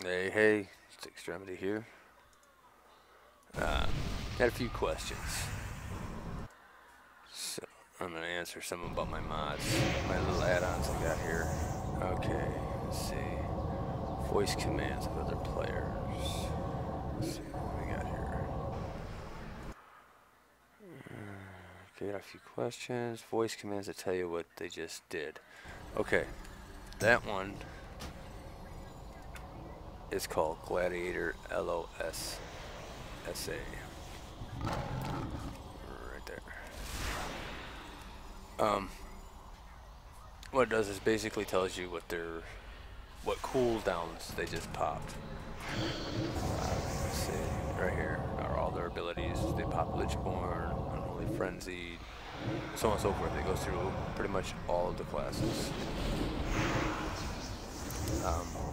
Hey, it's Extremity here. Had a few questions. So, I'm going to answer some about my mods, my little add-ons I got here. Okay, let's see. Voice commands of other players. Let's see what we got here. Okay, got a few questions. Voice commands that tell you what they just did. Okay, that one is called Gladiator LOS SA. Right there. What it does is basically tells you what cooldowns they just popped. Let's see, right here are all their abilities. They pop Lichborn, Unholy Frenzy, so on and so forth. It goes through pretty much all of the classes.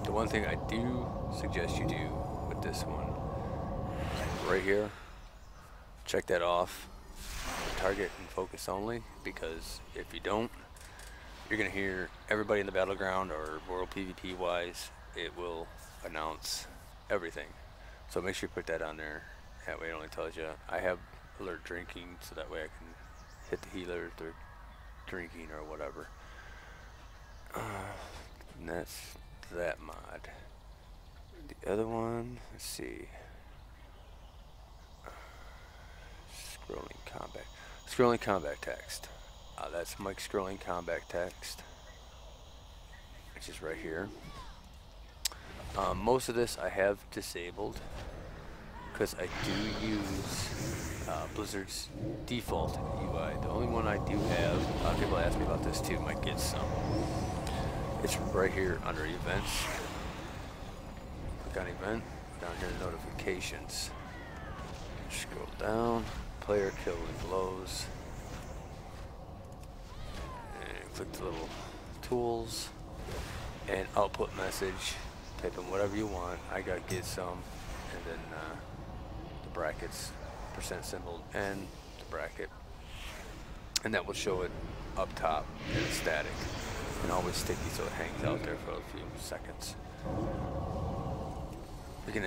The one thing I do suggest you do with this one, right here, check that off, target and focus only, because if you don't, you're going to hear everybody in the battleground or world PvP wise, it will announce everything. So make sure you put that on there. That way it only tells you. I have alert drinking, so that way I can hit the healer if they're drinking or whatever. And that's that mod. The other one, let's see. Scrolling combat text. That's Mike scrolling combat text, which is right here. Most of this I have disabled because I do use Blizzard's default UI. The only one I do have, a lot of people ask me about this too, might get some. It's right here under events. Click on event, down here notifications. Scroll down, player kill and blows. And click the little tools and output message. Type in whatever you want. I got get some, and then the brackets, percent symbol, and the bracket, and that will show it up top and it's static and always sticky, so it hangs out there for a few seconds. You can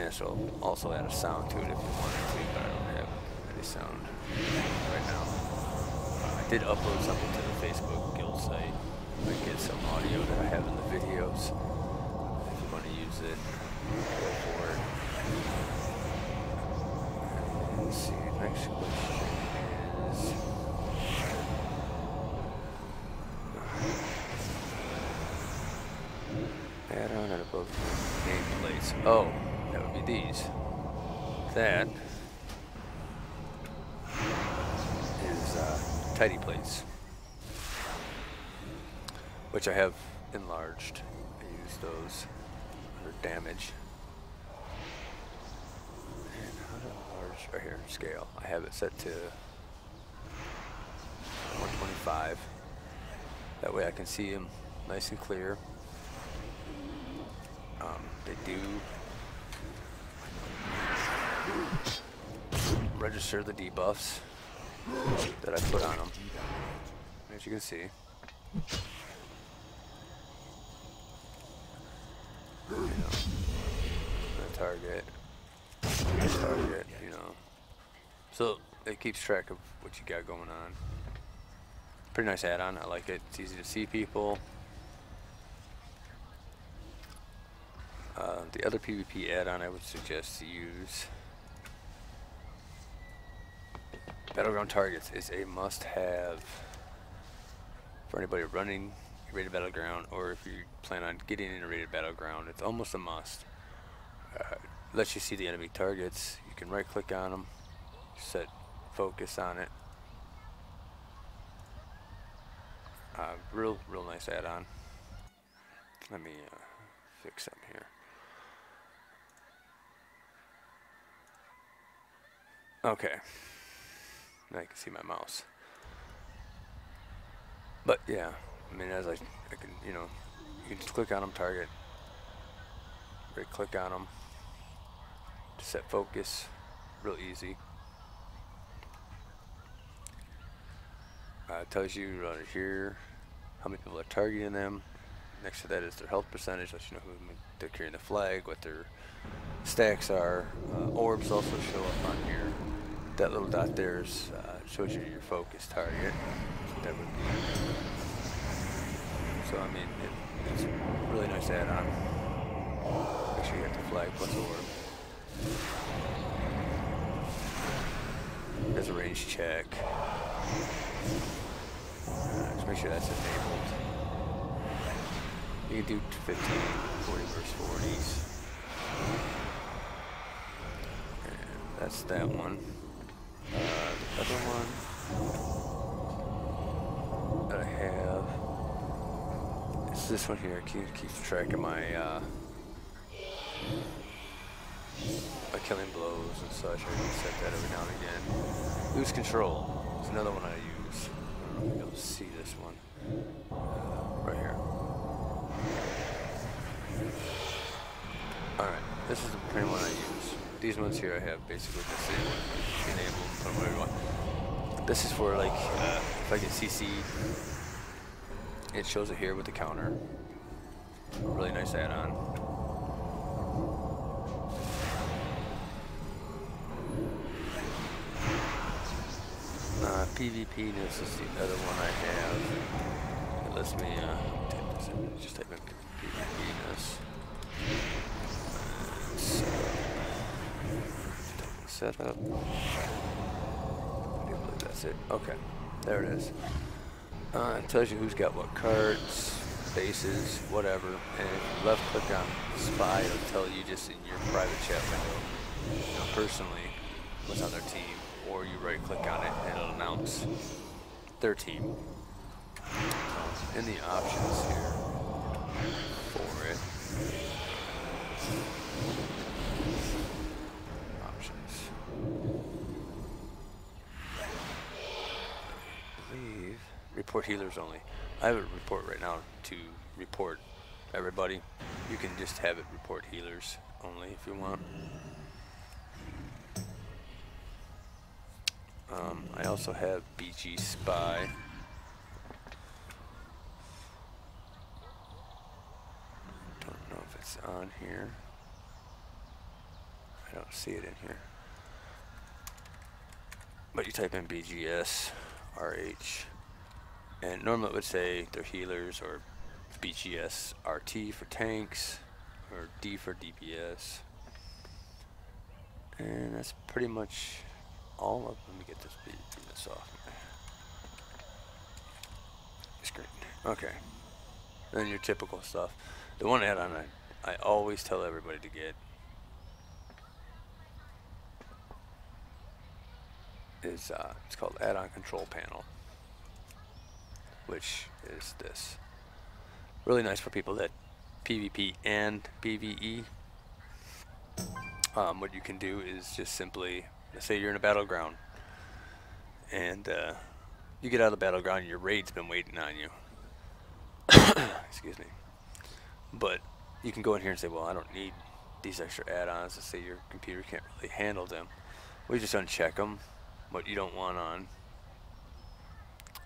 also add a sound to it if you wanted to, but I don't have any sound right now. I did upload something to the Facebook guild site. I get some audio that I have in the videos. If you want to use it, go for it. Let's see, next question is... add-on and above nameplates. Oh, that would be these. That is tidy plates, which I have enlarged. I use those under damage. And how to enlarge? Right here, scale. I have it set to 125. That way I can see them nice and clear. They do register the debuffs that I put on them, as you can see. You know, the target, you know. So it keeps track of what you got going on. Pretty nice add-on. I like it. It's easy to see people. The other PvP add-on I would suggest to use, Battleground Targets, is a must-have for anybody running a rated battleground, or if you plan on getting in a rated battleground. It's almost a must. Lets you see the enemy targets. You can right-click on them, set focus on it. Real nice add-on. Let me fix something here. Okay, now you can see my mouse. But yeah, I mean, as I can, you know, you can just click on them, target, right click on them to set focus, real easy. It tells you right here how many people are targeting them, next to that is their health percentage, lets you know who they're carrying the flag, what their stacks are. Orbs also show up on here. That little dot there shows you your focus target. That would be. So I mean, it's a really nice add-on. Make sure you get the flag plus orb. There's a range check. Just make sure that's enabled. You can do 15, 40 versus 40s. And that's that one. The other one that I have is this one here. It keeps track of my my killing blows and such. I can set that every now and again. Lose control is another one I use. I don't know if you'll be able to see this one right here. Alright, this is the main one I use. These ones here I have basically disabled, enabled, put them whatever you want. This is for like, if I get CC'd, it shows it here with the counter. Really nice add-on. PvP, this is the other one I have. It lets me type this in, just type in PvP-ness. Setup. I believe that's it. Okay, there it is. It tells you who's got what cards, bases, whatever. And if you left click on Spy, it'll tell you just in your private chat window, you know, personally, what's on their team. Or you right click on it and it'll announce their team. In the options here for it. Options. I believe report healers only. I have a report right now to report everybody. You can just have it report healers only if you want. I also have BG Spy. Don't know if it's on here. I don't see it in here. But you type in BGS, RH, and normally it would say they're healers, or BGS RT for tanks, or D for DPS. And that's pretty much all of. Let me get this off my screen. Okay. Then your typical stuff. The one add-on I always tell everybody to get is it's called Add-on Control Panel, which is this. Really nice for people that PvP and PvE. What you can do is just simply, let's say you're in a battleground, and you get out of the battleground and your raid's been waiting on you. Excuse me. But you can go in here and say, well, I don't need these extra add-ons. Let's say your computer can't really handle them. We just uncheck them, what you don't want on,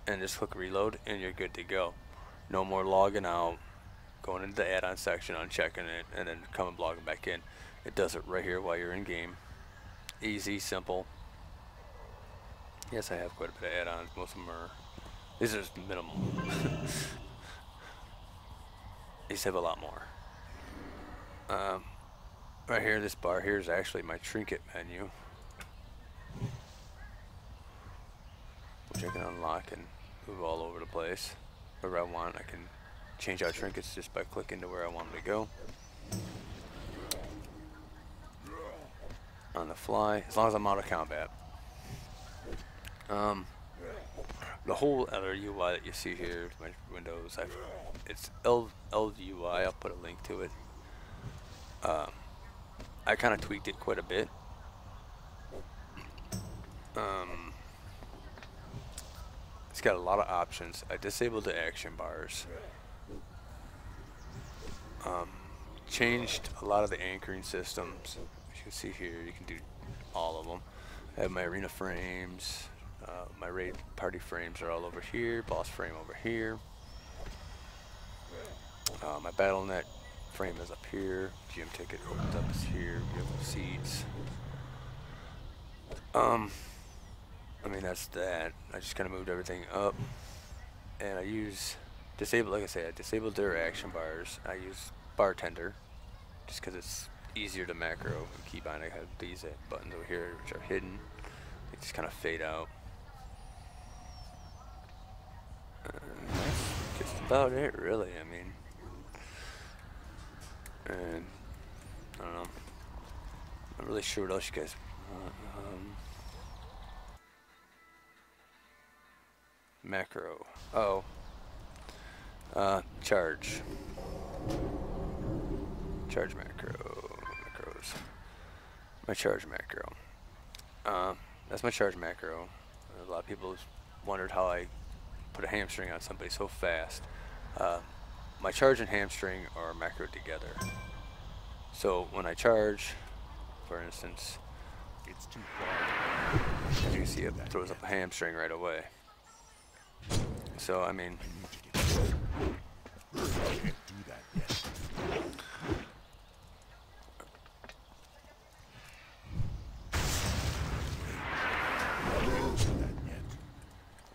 and just click reload, and you're good to go. No more logging out, going into the add-on section, unchecking it, and then coming logging back in. It does it right here while you're in game. Easy, simple. Yes, I have quite a bit of add-ons. Most of them are, these are just minimal. These have a lot more. Right here, this bar here is actually my trinket menu, which I can unlock and move all over the place. Wherever I want, I can change out trinkets just by clicking to where I want them to go. On the fly, as long as I'm out of combat. The whole other UI that you see here, my Windows, it's LUI. I'll put a link to it. I kind of tweaked it quite a bit. It's got a lot of options. I disabled the action bars. Changed a lot of the anchoring systems. As you can see here, you can do all of them. I have my arena frames. My raid party frames are all over here. Boss frame over here. My BattleNet frame is up here. GM ticket opened up is here. We have seats. I mean, that's that. I just kind of moved everything up, and I use disable. Like I say, I disabled their action bars. I use bartender, just because it's easier to macro and keybind. I have these buttons over here which are hidden. They just kind of fade out. That's just about it, really. I mean, and I don't know. I'm not really sure what else you guys want. Macro. Oh. Charge. Charge macro. Macros. My charge macro. That's my charge macro. A lot of people have wondered how I put a hamstring on somebody so fast. My charge and hamstring are macroed together. So when I charge, for instance, It's too far. as you can see, it throws up a hamstring right away. So I mean, I can't do that yet.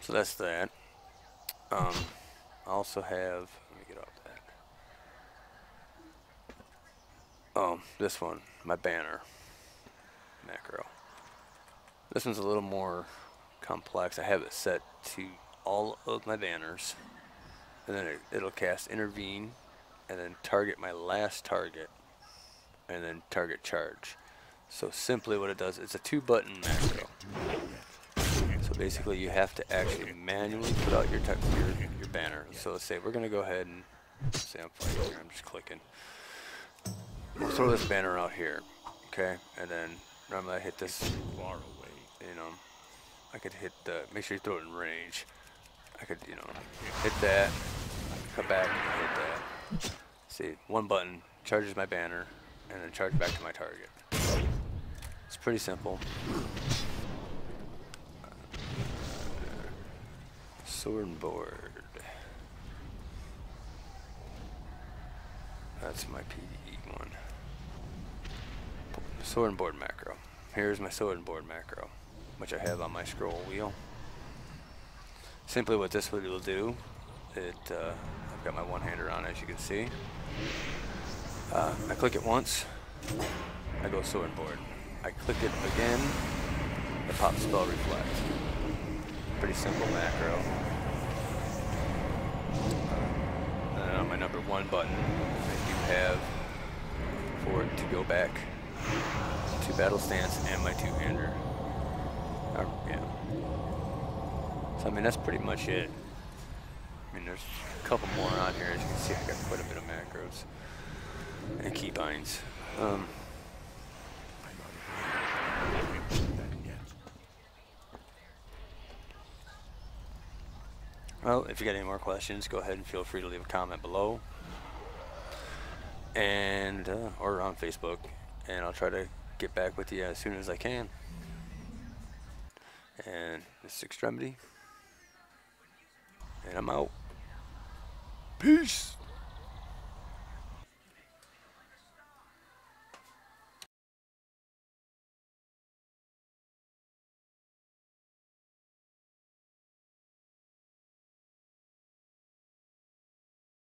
so that's that. I also have. Let me get off that. Oh, this one, my banner macro. This one's a little more complex. I have it set to all of my banners, and then it'll cast Intervene, and then target my last target, and then target charge. So simply what it does, it's a 2-button macro. So basically you have to actually manually put out your banner. So let's say we're going to go ahead and say I'm fighting here, I'm just clicking. We'll throw this banner out here, okay? And then normally I hit this, Far away. you know, I could hit the, make sure you throw it in range. I could, you know, hit that, come back and hit that. See, 1 button charges my banner and then charge back to my target. It's pretty simple. Sword and board. That's my PDE one. Sword and board macro. Here's my sword and board macro, which I have on my scroll wheel. Simply what this will do, I've got my one-hander on, as you can see. I click it once, I go sword and board. I click it again, I pop spell reflect. Pretty simple macro. And then on my number 1 button, I do have for it to go back to battle stance and my 2-hander. Yeah. So I mean that's pretty much it. I mean there's a couple more on here. As you can see, I got quite a bit of macros and keybinds. Well, if you got any more questions, go ahead and feel free to leave a comment below, and or on Facebook, and I'll try to get back with you as soon as I can. And this is Extremity, and I'm out. Peace.